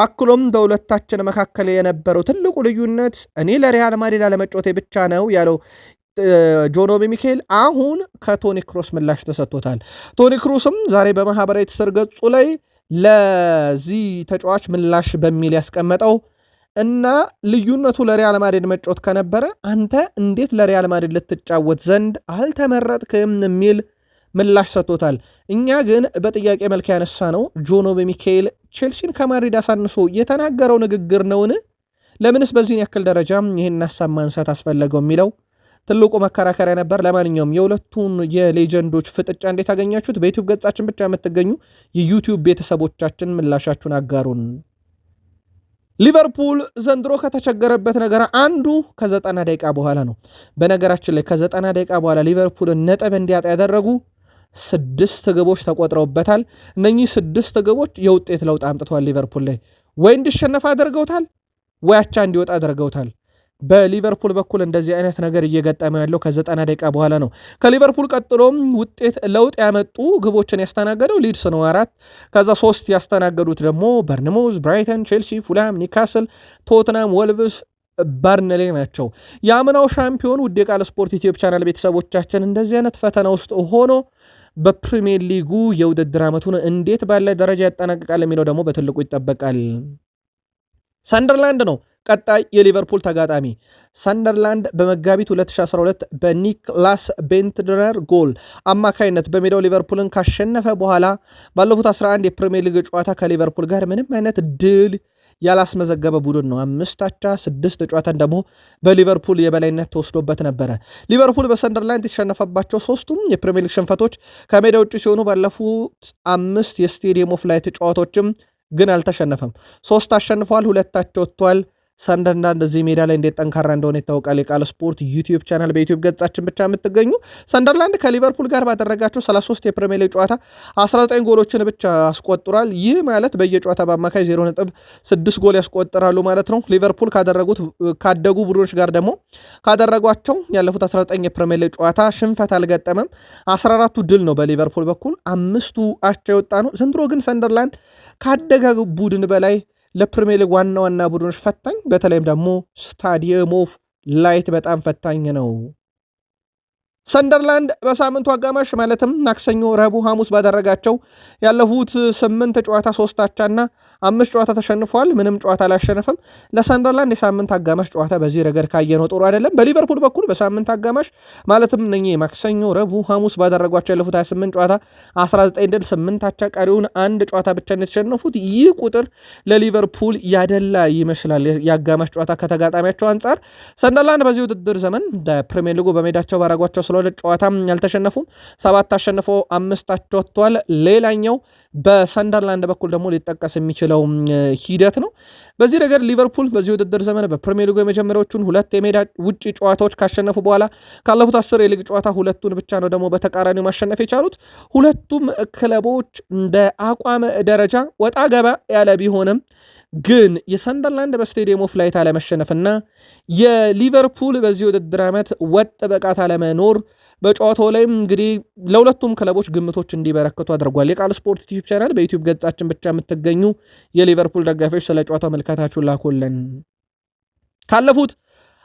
አክሎም በሁለታችን መካከል የነበረው ትልቁ ልዩነት እኔ ለሪያል ማድሪድ አለመጫወቴ ብቻ ነው ያለው ጆን ኦቢ ሚኬል አሁን ከቶኒ ክሮስ ምላሽ ተሰጥቶታል። ቶኒ ክሮስም ዛሬ በማህበራዊ ትስስር ገጹ ላይ ለዚህ ተጫዋች ምላሽ በሚል ያስቀመጠው እና ልዩነቱ ለሪያል ማድሪድ መጫወት ከነበረ አንተ እንዴት ለሪያል ማድሪድ ልትጫወት ዘንድ አልተመረጥክም የሚል ምላሽ ሰጥቶታል። እኛ ግን በጥያቄ መልክ ያነሳ ነው ጆን ኦቢ ሚኬል ቼልሲን ከማድሪድ አሳንሶ የተናገረው ንግግር ነውን? ለምንስ በዚህን ያክል ደረጃ ይህን ሀሳብ ማንሳት አስፈለገው የሚለው ትልቁ መከራከሪያ ነበር። ለማንኛውም የሁለቱን የሌጀንዶች ፍጥጫ እንዴት አገኛችሁት? በዩቲዩብ ገጻችን ብቻ የምትገኙ የዩቲዩብ ቤተሰቦቻችን ምላሻችሁን አጋሩን። ሊቨርፑል ዘንድሮ ከተቸገረበት ነገር አንዱ ከ90 ደቂቃ በኋላ ነው። በነገራችን ላይ ከ90 ደቂቃ በኋላ ሊቨርፑልን ነጥብ እንዲያጣ ያደረጉ 6 ግቦች ተቆጥረውበታል። እነኚህ 6 ግቦች የውጤት ለውጥ አምጥተዋል። ሊቨርፑል ላይ ወይ እንዲሸነፍ አድርገውታል ወይ አቻ እንዲወጣ አድርገውታል። በሊቨርፑል በኩል እንደዚህ አይነት ነገር እየገጠመ ያለው ከ90 ደቂቃ በኋላ ነው። ከሊቨርፑል ቀጥሎም ውጤት ለውጥ ያመጡ ግቦችን ያስተናገደው ሊድስ ነው 4። ከዛ 3 ያስተናገዱት ደግሞ በርንሞዝ፣ ብራይተን፣ ቼልሲ፣ ፉላም፣ ኒካስል፣ ቶትናም፣ ወልቭስ፣ ባርንሌ ናቸው። የአምናው ሻምፒዮን ውድ የቃል ስፖርት ዩቲዩብ ቻናል ቤተሰቦቻችን እንደዚህ አይነት ፈተና ውስጥ ሆኖ በፕሪሚየር ሊጉ የውድድር ዓመቱን እንዴት ባለ ደረጃ ያጠናቅቃል የሚለው ደግሞ በትልቁ ይጠበቃል። ሰንደርላንድ ነው ቀጣይ የሊቨርፑል ተጋጣሚ። ሰንደርላንድ በመጋቢት 2012 በኒክላስ ቤንትነር ጎል አማካይነት በሜዳው ሊቨርፑልን ካሸነፈ በኋላ ባለፉት 11 የፕሪሚየር ሊግ ጨዋታ ከሊቨርፑል ጋር ምንም አይነት ድል ያላስመዘገበ ቡድን ነው። 5 አቻ 6 ጨዋታን ደግሞ በሊቨርፑል የበላይነት ተወስዶበት ነበረ። ሊቨርፑል በሰንደርላንድ የተሸነፈባቸው 3ቱም የፕሪሚየር ሊግ ሽንፈቶች ከሜዳ ውጭ ሲሆኑ ባለፉት 5 የስቴዲየም ኦፍ ላይት ጨዋታዎችም ግን አልተሸነፈም። 3 አሸንፈዋል፣ 2 አቻ ወጥተዋል። ሰንደርላንድ እዚህ ሜዳ ላይ እንዴት ጠንካራ እንደሆነ ይታወቃል። የቃል ስፖርት ዩቲዩብ ቻናል በዩቲዩብ ገጻችን ብቻ የምትገኙ ሰንደርላንድ ከሊቨርፑል ጋር ባደረጋቸው 33 የፕሪሚየር ሊግ ጨዋታ 19 ጎሎችን ብቻ አስቆጥሯል። ይህ ማለት በየጨዋታ በአማካይ 0.6 ጎል ያስቆጥራሉ ማለት ነው። ሊቨርፑል ካደጉ ቡድኖች ጋር ደግሞ ካደረጓቸው ያለፉት 19 የፕሪሚየር ሊግ ጨዋታ ሽንፈት አልገጠመም። 14ቱ ድል ነው በሊቨርፑል በኩል፣ 5ቱ አቻ የወጣ ነው። ዘንድሮ ግን ሰንደርላንድ ካደገ ቡድን በላይ ለፕሪሚየር ሊግ ዋና ዋና ቡድኖች ፈታኝ፣ በተለይም ደግሞ ስታዲየም ኦፍ ላይት በጣም ፈታኝ ነው። ሰንደርላንድ በሳምንቱ አጋማሽ ማለትም ማክሰኞ፣ ረቡዕ፣ ሐሙስ ባደረጋቸው ያለፉት 8 ጨዋታ 3 አቻና 5 ጨዋታ ተሸንፏል። ምንም ጨዋታ አላሸነፈም። ለሰንደርላንድ የሳምንት አጋማሽ ጨዋታ በዚህ ረገድ ካየነው ጥሩ አይደለም። በሊቨርፑል በኩል በሳምንት አጋማሽ ማለትም ማክሰኞ፣ ረቡዕ፣ ሐሙስ ባደረጓቸው ያለፉት 28 ጨዋታ 19 ድል 8 አቻ፣ ቀሪውን አንድ ጨዋታ ብቻ የተሸነፉት። ይህ ቁጥር ለሊቨርፑል ያደላ ይመስላል። የአጋማሽ ጨዋታ ከተጋጣሚያቸው አንጻር ሰንደርላንድ በዚህ ውድድር ዘመን በፕሪሚየር ሊጉ በሜዳቸው ባረጓቸው ስለሁለት ጨዋታም ያልተሸነፉም 7 አሸንፈው 5 አቻ ወጥተዋል። ሌላኛው በሰንደርላንድ በኩል ደግሞ ሊጠቀስ የሚችለው ሂደት ነው። በዚህ ነገር ሊቨርፑል በዚህ ውድድር ዘመን በፕሪሚየር ሊጉ የመጀመሪያዎቹን 2 የሜዳ ውጭ ጨዋታዎች ካሸነፉ በኋላ ካለፉት 10 የሊግ ጨዋታ 2ቱን ብቻ ነው ደግሞ በተቃራኒው ማሸነፍ የቻሉት። ሁለቱም ክለቦች እንደ አቋም ደረጃ ወጣ ገባ ያለ ቢሆንም ግን የሰንደርላንድ በስቴዲየም ኦፍ ላይት አለመሸነፍና የሊቨርፑል በዚህ ውድድር ዓመት ወጥ ብቃት አለመኖር በጨዋታው ላይም እንግዲህ ለሁለቱም ክለቦች ግምቶች እንዲበረክቱ አድርጓል። የቃል ስፖርት ዩቲዩብ ቻናል በዩቲዩብ ገጻችን ብቻ የምትገኙ የሊቨርፑል ደጋፊዎች ስለ ጨዋታው መልካታችሁን ላኩልን። ካለፉት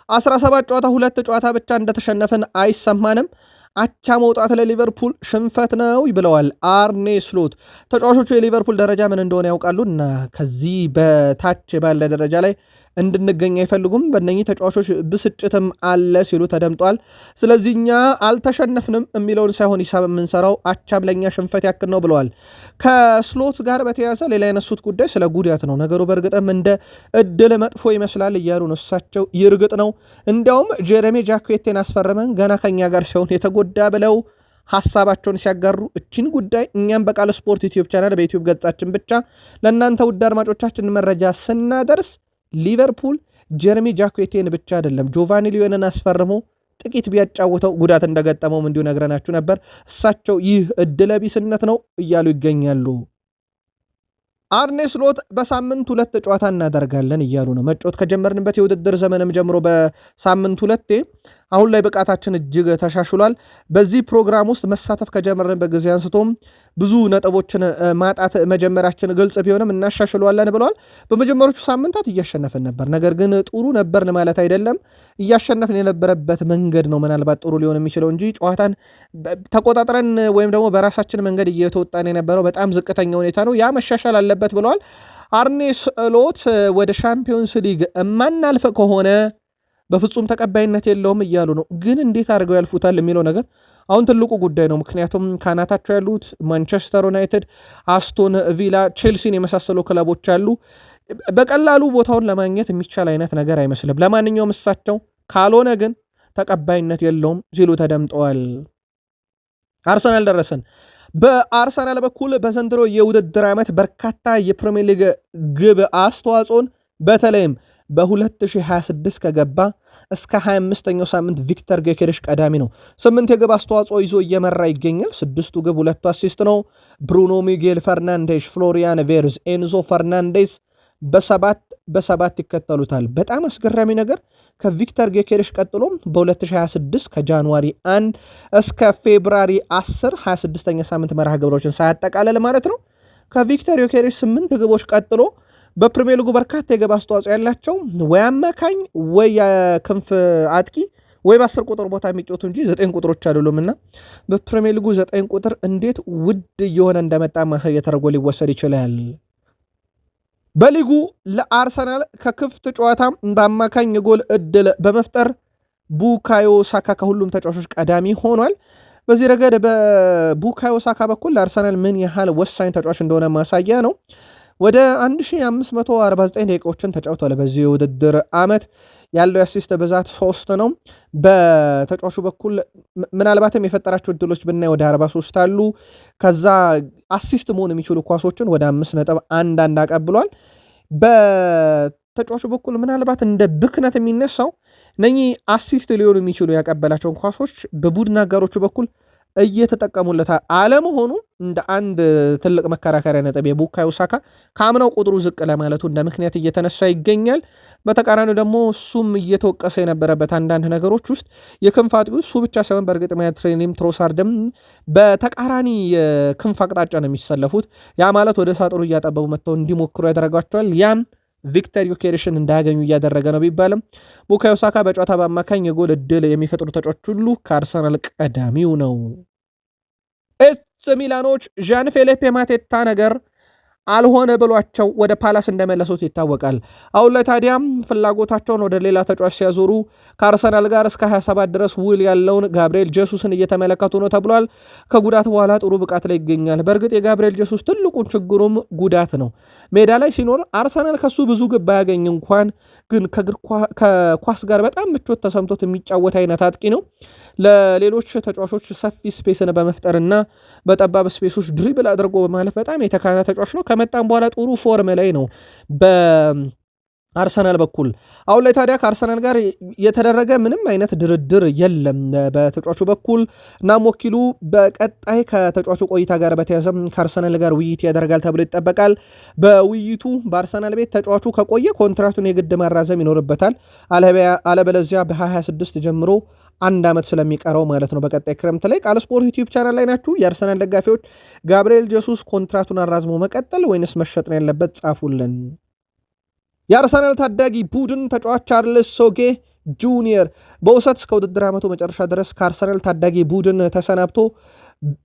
17 ጨዋታ 2 ጨዋታ ብቻ እንደተሸነፈን አይሰማንም። አቻ መውጣት ለሊቨርፑል ሽንፈት ነው ብለዋል አርኔ ስሎት። ተጫዋቾቹ የሊቨርፑል ደረጃ ምን እንደሆነ ያውቃሉ እና ከዚህ በታች ባለ ደረጃ ላይ እንድንገኝ አይፈልጉም። በእነኚህ ተጫዋቾች ብስጭትም አለ ሲሉ ተደምጧል። ስለዚህ እኛ አልተሸነፍንም የሚለውን ሳይሆን ሂሳብ የምንሰራው አቻም ለእኛ ሽንፈት ያክል ነው ብለዋል። ከስሎት ጋር በተያያዘ ሌላ ያነሱት ጉዳይ ስለ ጉዳት ነው። ነገሩ በእርግጥም እንደ እድል መጥፎ ይመስላል እያሉ ነው እሳቸው። ይርግጥ ነው እንዲያውም ጄሬሚ ጃኩዌቴን አስፈርመን ገና ከኛ ጋር ሲሆን የተጎዳ ብለው ሐሳባቸውን ሲያጋሩ እችን ጉዳይ እኛም በቃል ስፖርት ዩቲዩብ ቻናል በዩቲዩብ ገጻችን ብቻ ለእናንተ ውድ አድማጮቻችን መረጃ ስናደርስ ሊቨርፑል ጀረሚ ጃኩዌቴን ብቻ አይደለም ጆቫኒ ሊዮንን አስፈርሞ ጥቂት ቢያጫውተው ጉዳት እንደገጠመውም እንዲሁ ነግረናችሁ ነበር። እሳቸው ይህ እድለቢስነት ነው እያሉ ይገኛሉ። አርኔ ስሎት በሳምንት 2 ጨዋታ እናደርጋለን እያሉ ነው። መጫወት ከጀመርንበት የውድድር ዘመንም ጀምሮ በሳምንት 2 አሁን ላይ ብቃታችን እጅግ ተሻሽሏል። በዚህ ፕሮግራም ውስጥ መሳተፍ ከጀመርንበት ጊዜ አንስቶም ብዙ ነጥቦችን ማጣት መጀመራችን ግልጽ ቢሆንም እናሻሽለዋለን ብለዋል። በመጀመሪያዎቹ ሳምንታት እያሸነፍን ነበር፣ ነገር ግን ጥሩ ነበርን ማለት አይደለም። እያሸነፍን የነበረበት መንገድ ነው ምናልባት ጥሩ ሊሆን የሚችለው እንጂ ጨዋታን ተቆጣጥረን ወይም ደግሞ በራሳችን መንገድ እየተወጣን የነበረው በጣም ዝቅተኛ ሁኔታ ነው። ያ መሻሻል አለበት ብለዋል። አርኔ ስሎት ወደ ሻምፒዮንስ ሊግ የማናልፍ ከሆነ በፍጹም ተቀባይነት የለውም እያሉ ነው። ግን እንዴት አድርገው ያልፉታል የሚለው ነገር አሁን ትልቁ ጉዳይ ነው። ምክንያቱም ካናታቸው ያሉት ማንቸስተር ዩናይትድ፣ አስቶን ቪላ፣ ቼልሲን የመሳሰሉ ክለቦች አሉ። በቀላሉ ቦታውን ለማግኘት የሚቻል አይነት ነገር አይመስልም። ለማንኛውም እሳቸው ካልሆነ ግን ተቀባይነት የለውም ሲሉ ተደምጠዋል። አርሰናል ደረሰን። በአርሰናል በኩል በዘንድሮ የውድድር ዓመት በርካታ የፕሪሚየር ሊግ ግብ አስተዋጽኦን በተለይም በ2026 ከገባ እስከ 25ኛው ሳምንት ቪክተር ጌኬሬሽ ቀዳሚ ነው። 8 የግብ አስተዋጽኦ ይዞ እየመራ ይገኛል። 6ቱ ግብ 2ቱ አሲስት ነው። ብሩኖ ሚጌል ፈርናንዴሽ፣ ፍሎሪያን ቬርዝ፣ ኤንዞ ፈርናንዴስ በሰባት ይከተሉታል። በጣም አስገራሚ ነገር ከቪክተር ጌኬሬሽ ቀጥሎ በ2026 ከጃንዋሪ 1 እስከ ፌብራሪ 10 26ኛ ሳምንት መርሃ ግብሮችን ሳያጠቃለል ማለት ነው ከቪክተር ጌኬሬሽ 8 ግቦች ቀጥሎ በፕሪሚየር ሊጉ በርካታ የግብ አስተዋጽኦ ያላቸው ወይ አማካኝ ወይ የክንፍ አጥቂ ወይ በ10 ቁጥር ቦታ የሚጫወቱ እንጂ 9 ቁጥሮች አይደሉም እና በፕሪሚየር ሊጉ 9 ቁጥር እንዴት ውድ እየሆነ እንደመጣ ማሳየት ተደርጎ ሊወሰድ ይችላል። በሊጉ ለአርሰናል ከክፍት ጨዋታ በአማካኝ ጎል እድል በመፍጠር ቡካዮ ሳካ ከሁሉም ተጫዋቾች ቀዳሚ ሆኗል። በዚህ ረገድ በቡካዮ ሳካ በኩል ለአርሰናል ምን ያህል ወሳኝ ተጫዋች እንደሆነ ማሳያ ነው። ወደ 1549 ደቂቃዎችን ተጫውቷል። በዚህ የውድድር ዓመት ያለው የአሲስት ብዛት 3 ነው። በተጫዋቹ በኩል ምናልባትም የፈጠራቸው እድሎች ብናይ ወደ 43 አሉ። ከዛ አሲስት መሆን የሚችሉ ኳሶችን ወደ 5.11 አቀብሏል። በተጫዋቹ በኩል ምናልባት እንደ ብክነት የሚነሳው እነኚህ አሲስት ሊሆኑ የሚችሉ ያቀበላቸውን ኳሶች በቡድን አጋሮቹ በኩል እየተጠቀሙለት አለመሆኑ እንደ አንድ ትልቅ መከራከሪያ ነጥብ የቡካዮ ሳካ ከአምናው ቁጥሩ ዝቅ ለማለቱ እንደ ምክንያት እየተነሳ ይገኛል። በተቃራኒው ደግሞ እሱም እየተወቀሰ የነበረበት አንዳንድ ነገሮች ውስጥ የክንፍ አጥቂው እሱ ብቻ ሳይሆን በእርግጥ ትሬኒም ትሮሳርድም በተቃራኒ የክንፍ አቅጣጫ ነው የሚሰለፉት። ያ ማለት ወደ ሳጥኑ እያጠበቡ መጥተው እንዲሞክሩ ያደረጓቸዋል። ያም ቪክተር ዮኬሬሽን እንዳያገኙ እያደረገ ነው ቢባልም ቡካዮ ሳካ በጨዋታ በአማካኝ የጎል እድል የሚፈጥሩ ተጫዋቾች ሁሉ ከአርሰናል ቀዳሚው ነው። ኤስ ሚላኖች ዣን ፌሊፔ ማቴታ ነገር አልሆነ ብሏቸው ወደ ፓላስ እንደመለሱት ይታወቃል። አሁን ላይ ታዲያም ፍላጎታቸውን ወደ ሌላ ተጫዋች ሲያዞሩ ከአርሰናል ጋር እስከ 27 ድረስ ውል ያለውን ጋብርኤል ጄሱስን እየተመለከቱ ነው ተብሏል። ከጉዳት በኋላ ጥሩ ብቃት ላይ ይገኛል። በእርግጥ የጋብርኤል ጄሱስ ትልቁን ችግሩም ጉዳት ነው። ሜዳ ላይ ሲኖር አርሰናል ከሱ ብዙ ግብ ባያገኝ እንኳን ግን ከኳስ ጋር በጣም ምቾት ተሰምቶት የሚጫወት አይነት አጥቂ ነው። ለሌሎች ተጫዋቾች ሰፊ ስፔስን በመፍጠርና በጠባብ ስፔሶች ድሪብል አድርጎ በማለፍ በጣም የተካነ ተጫዋች ነው። ከመጣም በኋላ ጥሩ ፎርም ላይ ነው በአርሰናል በኩል። አሁን ላይ ታዲያ ከአርሰናል ጋር የተደረገ ምንም አይነት ድርድር የለም በተጫዋቹ በኩል። እናም ወኪሉ በቀጣይ ከተጫዋቹ ቆይታ ጋር በተያዘም ከአርሰናል ጋር ውይይት ያደርጋል ተብሎ ይጠበቃል። በውይይቱ በአርሰናል ቤት ተጫዋቹ ከቆየ ኮንትራቱን የግድ ማራዘም ይኖርበታል። አለበለዚያ በ2026 ጀምሮ 1 ዓመት ስለሚቀረው ማለት ነው በቀጣይ ክረምት ላይ። ቃል ስፖርት ዩቲዩብ ቻናል ላይ ናችሁ የአርሰናል ደጋፊዎች። ጋብርኤል ጄሱስ ኮንትራቱን አራዝሞ መቀጠል ወይንስ መሸጥ ነው ያለበት? ጻፉልን። የአርሰናል ታዳጊ ቡድን ተጫዋች ቻርልስ ሶጌ ጁኒየር በውሰት እስከ ውድድር ዓመቱ መጨረሻ ድረስ ከአርሰናል ታዳጊ ቡድን ተሰናብቶ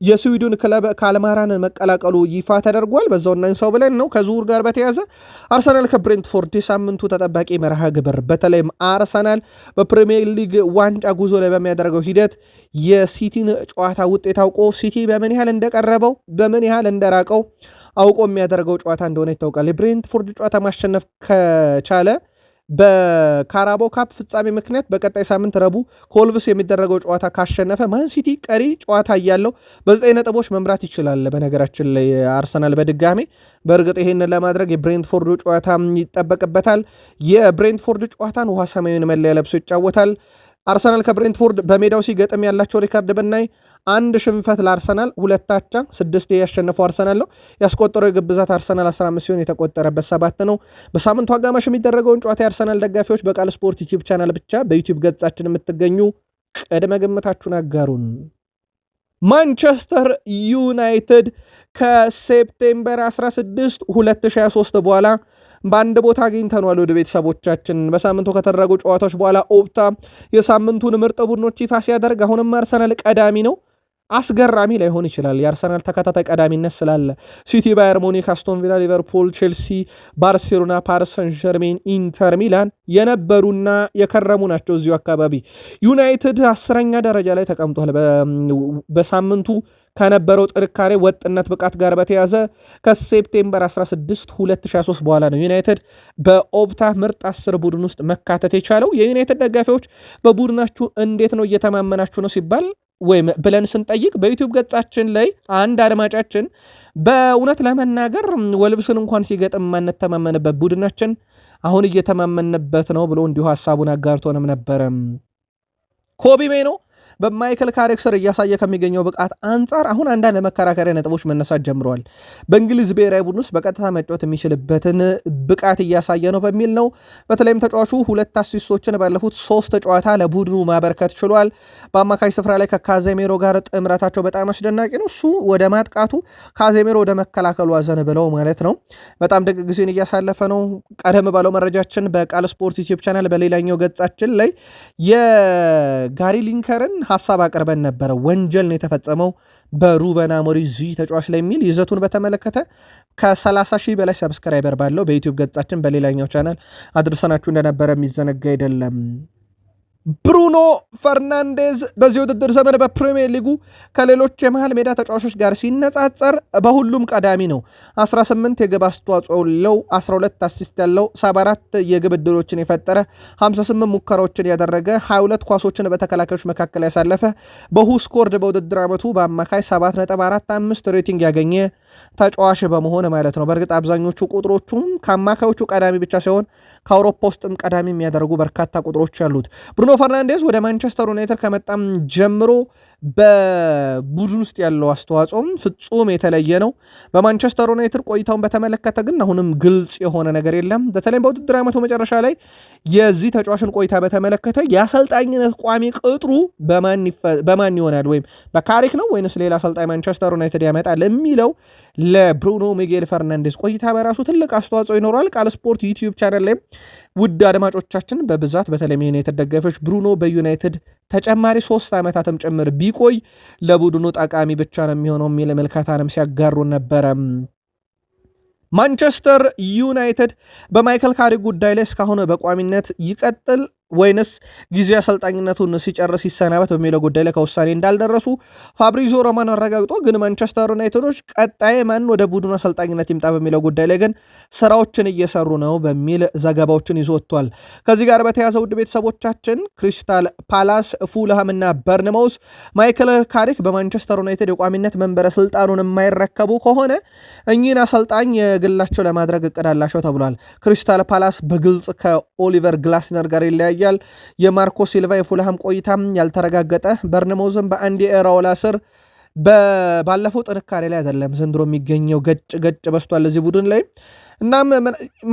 የስዊድን ክለብ ካልማራን መቀላቀሉ ይፋ ተደርጓል። በዛው እናንሳው ብለን ነው። ከዝውውር ጋር በተያዘ አርሰናል ከብሬንትፎርድ የሳምንቱ ተጠባቂ መርሃ ግብር በተለይም አርሰናል በፕሪሚየር ሊግ ዋንጫ ጉዞ ላይ በሚያደርገው ሂደት የሲቲን ጨዋታ ውጤት አውቆ ሲቲ በምን ያህል እንደቀረበው በምን ያህል እንደራቀው አውቆ የሚያደርገው ጨዋታ እንደሆነ ይታወቃል። የብሬንትፎርድ ጨዋታ ማሸነፍ ከቻለ በካራቦ ካፕ ፍጻሜ ምክንያት በቀጣይ ሳምንት ረቡዕ ኮልቭስ የሚደረገው ጨዋታ ካሸነፈ ማን ሲቲ ቀሪ ጨዋታ እያለው በ9 ነጥቦች መምራት ይችላል። በነገራችን ላይ አርሰናል በድጋሜ በእርግጥ ይሄንን ለማድረግ የብሬንትፎርድ ጨዋታ ይጠበቅበታል። የብሬንትፎርድ ጨዋታን ውሃ ሰማያዊን መለያ ለብሶ ይጫወታል። አርሰናል ከብሬንትፎርድ በሜዳው ሲገጥም ያላቸው ሪካርድ ብናይ 1 ሽንፈት ለአርሰናል፣ 2 አቻ፣ 6 ያሸነፈው አርሰናል ነው። ያስቆጠረው የግብ ብዛት አርሰናል 15 ሲሆን የተቆጠረበት 7 ነው። በሳምንቱ አጋማሽ የሚደረገውን ጨዋታ የአርሰናል ደጋፊዎች በቃል ስፖርት ዩቲዩብ ቻናል ብቻ በዩቲዩብ ገጻችን የምትገኙ ቅድመ ግምታችሁን አጋሩን። ማንቸስተር ዩናይትድ ከሴፕቴምበር 16 2023 በኋላ በአንድ ቦታ አግኝተነዋል። ወደ ቤተሰቦቻችን በሳምንቱ ከተደረጉ ጨዋታዎች በኋላ ኦፕታ የሳምንቱን ምርጥ ቡድኖች ይፋ ሲያደርግ አሁንም አርሰናል ቀዳሚ ነው። አስገራሚ ላይሆን ይችላል የአርሰናል ተከታታይ ቀዳሚነት ስላለ ሲቲ፣ ባየር ሙኒክ፣ አስቶን ቪላ፣ ሊቨርፑል፣ ቼልሲ፣ ባርሴሎና፣ ፓሪስ ሰን ዠርሜን፣ ኢንተር ሚላን የነበሩና የከረሙ ናቸው እዚሁ አካባቢ። ዩናይትድ 10ኛ ደረጃ ላይ ተቀምጧል። በሳምንቱ ከነበረው ጥንካሬ ወጥነት ብቃት ጋር በተያዘ ከሴፕቴምበር 16 2023 በኋላ ነው ዩናይትድ በኦፕታ ምርጥ 10 ቡድን ውስጥ መካተት የቻለው። የዩናይትድ ደጋፊዎች በቡድናችሁ እንዴት ነው እየተማመናችሁ ነው ሲባል ወይም ብለን ስንጠይቅ በዩቲዩብ ገጻችን ላይ አንድ አድማጫችን በእውነት ለመናገር ወልብስን እንኳን ሲገጥም ማንተማመንበት ቡድናችን አሁን እየተማመንበት ነው ብሎ እንዲሁ ሐሳቡን አጋርቶንም ነበረ። ኮቢ ሜኖ በማይክል ካሪክ ስር እያሳየ ከሚገኘው ብቃት አንጻር አሁን አንዳንድ መከራከሪያ ነጥቦች መነሳት ጀምረዋል። በእንግሊዝ ብሔራዊ ቡድን ውስጥ በቀጥታ መጫወት የሚችልበትን ብቃት እያሳየ ነው በሚል ነው። በተለይም ተጫዋቹ 2 አሲስቶችን ባለፉት 3 ጨዋታ ለቡድኑ ማበርከት ችሏል። በአማካይ ስፍራ ላይ ከካዜሜሮ ጋር ጥምረታቸው በጣም አስደናቂ ነው። እሱ ወደ ማጥቃቱ፣ ካዜሜሮ ወደ መከላከሉ አዘን ብለው ማለት ነው። በጣም ደግ ጊዜን እያሳለፈ ነው። ቀደም ባለው መረጃችን በቃል ስፖርት ዩቲዩብ ቻናል በሌላኛው ገጻችን ላይ የጋሪ ሊንከርን ሐሳብ አቅርበን ነበረ። ወንጀል ነው የተፈጸመው በሩበን አሞሪም ተጫዋች ላይ የሚል ይዘቱን በተመለከተ ከ30,000 በላይ ሰብስክራይበር ባለው በዩቲዩብ ገጻችን በሌላኛው ቻናል አድርሰናችሁ እንደነበረ የሚዘነጋ አይደለም። ብሩኖ ፈርናንዴዝ በዚህ ውድድር ዘመን በፕሪሚየር ሊጉ ከሌሎች የመሃል ሜዳ ተጫዋቾች ጋር ሲነጻጸር በሁሉም ቀዳሚ ነው። 18 የግብ አስተዋጽኦ ያለው፣ 12 አሲስት ያለው፣ 74 የግብ ዕድሎችን የፈጠረ፣ 58 ሙከራዎችን ያደረገ፣ 22 ኳሶችን በተከላካዮች መካከል ያሳለፈ፣ በሁስኮርድ በውድድር ዓመቱ በአማካይ 7.45 ሬቲንግ ያገኘ ተጫዋች በመሆን ማለት ነው። በእርግጥ አብዛኞቹ ቁጥሮቹም ከአማካዮቹ ቀዳሚ ብቻ ሳይሆን ከአውሮፓ ውስጥም ቀዳሚ የሚያደርጉ በርካታ ቁጥሮች ያሉት ብሩኖ ፈርናንዴዝ ወደ ማንቸስተር ዩናይትድ ከመጣም ጀምሮ በቡድን ውስጥ ያለው አስተዋጽኦም ፍጹም የተለየ ነው። በማንቸስተር ዩናይትድ ቆይታውን በተመለከተ ግን አሁንም ግልጽ የሆነ ነገር የለም። በተለይም በውድድር ዓመቱ መጨረሻ ላይ የዚህ ተጫዋችን ቆይታ በተመለከተ የአሰልጣኝነት ቋሚ ቅጥሩ በማን ይሆናል ወይም በካሪክ ነው ወይንስ ሌላ አሰልጣኝ ማንቸስተር ዩናይትድ ያመጣል የሚለው ለብሩኖ ሚጌል ፈርናንዴዝ ቆይታ በራሱ ትልቅ አስተዋጽኦ ይኖረዋል። ቃል ስፖርት ዩቲዩብ ቻናል ላይ ውድ አድማጮቻችን በብዛት በተለይም የዩናይትድ ደጋፊዎች ብሩኖ በዩናይትድ ተጨማሪ 3 ዓመታትም ጭምር ቢቆይ ለቡድኑ ጠቃሚ ብቻ ነው የሚሆነው የሚል መልካታንም ሲያጋሩ ነበረ። ማንቸስተር ዩናይትድ በማይክል ካሪክ ጉዳይ ላይ እስካሁን በቋሚነት ይቀጥል ወይንስ ጊዜ አሰልጣኝነቱን ሲጨርስ ይሰናበት በሚለው ጉዳይ ላይ ከውሳኔ እንዳልደረሱ ፋብሪዚዮ ሮማኖ አረጋግጦ፣ ግን ማንቸስተር ዩናይትዶች ቀጣይ ማን ወደ ቡድኑ አሰልጣኝነት ይምጣ በሚለው ጉዳይ ላይ ግን ስራዎችን እየሰሩ ነው በሚል ዘገባዎችን ይዞ ወጥቷል። ከዚህ ጋር በተያያዘ ውድ ቤተሰቦቻችን ክሪስታል ፓላስ፣ ፉልሃም እና በርንማውስ ማይክል ካሪክ በማንቸስተር ዩናይትድ የቋሚነት መንበረ ስልጣኑን የማይረከቡ ከሆነ እኚህን አሰልጣኝ የግላቸው ለማድረግ እቅድ አላቸው ተብሏል። ክሪስታል ፓላስ በግልጽ ከኦሊቨር ግላስነር ጋር ይለያያል። የማርኮ ሲልቫ የፉልሃም ቆይታም ያልተረጋገጠ፣ በርንማውዝም በአንዲ ኤራኦላ ስር ባለፈው ጥንካሬ ላይ አይደለም ዘንድሮ የሚገኘው ገጭ በስቷል እዚህ ቡድን ላይ። እናም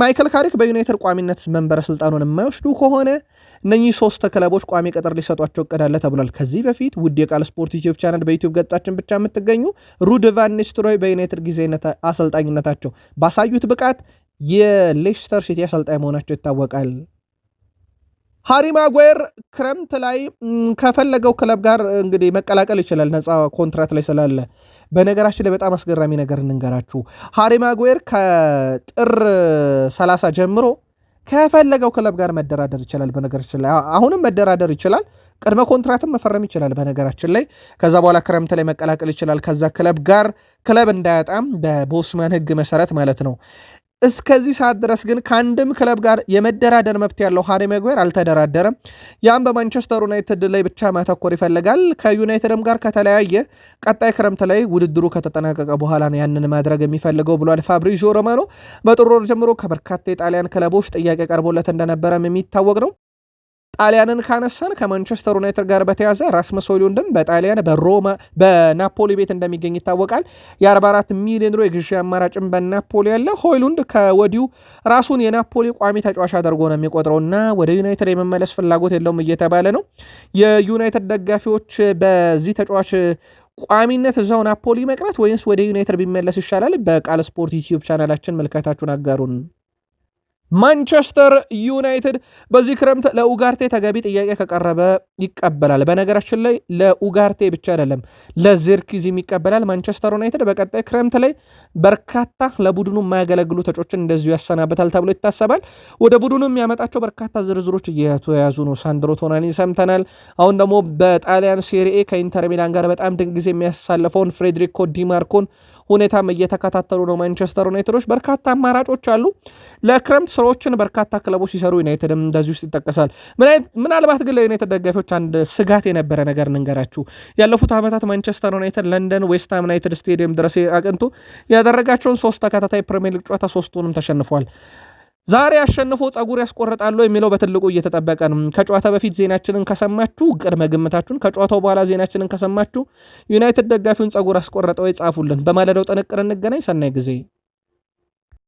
ማይክል ካሪክ በዩናይትድ ቋሚነት መንበረ ስልጣኑን የማይወስዱ ከሆነ እነኚህ 3 ክለቦች ቋሚ ቅጥር ሊሰጧቸው እቅድ አለ ተብሏል። ከዚህ በፊት ውድ የቃል ስፖርት ዩቲዩብ ቻናል በዩቲዩብ ገጻችን ብቻ የምትገኙ ሩድ ቫን ኒስተልሮይ በዩናይትድ ጊዜነት አሰልጣኝነታቸው ባሳዩት ብቃት የሌስተር ሲቲ አሰልጣኝ መሆናቸው ይታወቃል። ሃሪ ማጓየር ክረምት ላይ ከፈለገው ክለብ ጋር እንግዲህ መቀላቀል ይችላል ነፃ ኮንትራት ላይ ስላለ። በነገራችን ላይ በጣም አስገራሚ ነገር እንንገራችሁ። ሃሪ ማጓየር ከጥር 30 ጀምሮ ከፈለገው ክለብ ጋር መደራደር ይችላል። በነገራችን ላይ አሁንም መደራደር ይችላል። ቅድመ ኮንትራትም መፈረም ይችላል። በነገራችን ላይ ከዛ በኋላ ክረምት ላይ መቀላቀል ይችላል ከዛ ክለብ ጋር፣ ክለብ እንዳያጣም በቦስማን ሕግ መሰረት ማለት ነው። እስከዚህ ሰዓት ድረስ ግን ከአንድም ክለብ ጋር የመደራደር መብት ያለው ሃሪ ማጓየር አልተደራደረም። ያም በማንቸስተር ዩናይትድ ላይ ብቻ ማተኮር ይፈልጋል። ከዩናይትድም ጋር ከተለያየ ቀጣይ ክረምት ላይ ውድድሩ ከተጠናቀቀ በኋላ ነው ያንን ማድረግ የሚፈልገው ብሏል ፋብሪዚዮ ሮማኖ። በጥር ወር ጀምሮ ከበርካታ የጣሊያን ክለቦች ጥያቄ ቀርቦለት እንደነበረም የሚታወቅ ነው። ጣሊያንን ካነሳን ከማንቸስተር ዩናይትድ ጋር በተያዘ ራስመስ ሆይሉንድም በጣሊያን በናፖሊ ቤት እንደሚገኝ ይታወቃል። የ44 ሚሊዮን ዩሮ የግዢ አማራጭም በናፖሊ ያለ። ሆይሉንድ ከወዲሁ ራሱን የናፖሊ ቋሚ ተጫዋች አድርጎ ነው የሚቆጥረው እና ወደ ዩናይትድ የመመለስ ፍላጎት የለውም እየተባለ ነው። የዩናይትድ ደጋፊዎች በዚህ ተጫዋች ቋሚነት እዛው ናፖሊ መቅረት ወይንስ ወደ ዩናይትድ ቢመለስ ይሻላል? በቃል ስፖርት ዩቲዩብ ቻናላችን መልከታችሁን አጋሩን። ማንቸስተር ዩናይትድ በዚህ ክረምት ለኡጋርቴ ተገቢ ጥያቄ ከቀረበ ይቀበላል። በነገራችን ላይ ለኡጋርቴ ብቻ አይደለም ለዚርክዚም ይቀበላል። ማንቸስተር ዩናይትድ በቀጣይ ክረምት ላይ በርካታ ለቡድኑ የማያገለግሉ ተጫዋቾችን እንደዚሁ ያሰናበታል ተብሎ ይታሰባል። ወደ ቡድኑ የሚያመጣቸው በርካታ ዝርዝሮች እየተያዙ ነው። ሳንድሮ ቶናኒ ሰምተናል። አሁን ደግሞ በጣሊያን ሴሪኤ ከኢንተር ሚላን ጋር በጣም ድንቅ ጊዜ የሚያሳልፈውን ፍሬድሪኮ ዲማርኮን ሁኔታም እየተከታተሉ ነው። ማንቸስተር ዩናይትዶች በርካታ አማራጮች አሉ። ለክረምት ስራዎችን በርካታ ክለቦች ሲሰሩ ዩናይትድም እንደዚህ ውስጥ ይጠቀሳል። ምናልባት ግን ለዩናይትድ ደጋፊዎች አንድ ስጋት የነበረ ነገር እንንገራችሁ። ያለፉት ዓመታት ማንቸስተር ዩናይትድ ለንደን ዌስትሃም ዩናይትድ ስቴዲየም ድረስ አቅንቶ ያደረጋቸውን 3 ተከታታይ ፕሪሚየር ሊግ ጨዋታ 3ቱንም ተሸንፏል። ዛሬ አሸንፎ ጸጉር ያስቆርጣሉ የሚለው በትልቁ እየተጠበቀ ነው። ከጨዋታ በፊት ዜናችንን ከሰማችሁ ቅድመ ግምታችሁን፣ ከጨዋታው በኋላ ዜናችንን ከሰማችሁ ዩናይትድ ደጋፊውን ጸጉር አስቆረጠው ይጻፉልን። በማለዳው ጥንቅር እንገናኝ። ሰናይ ጊዜ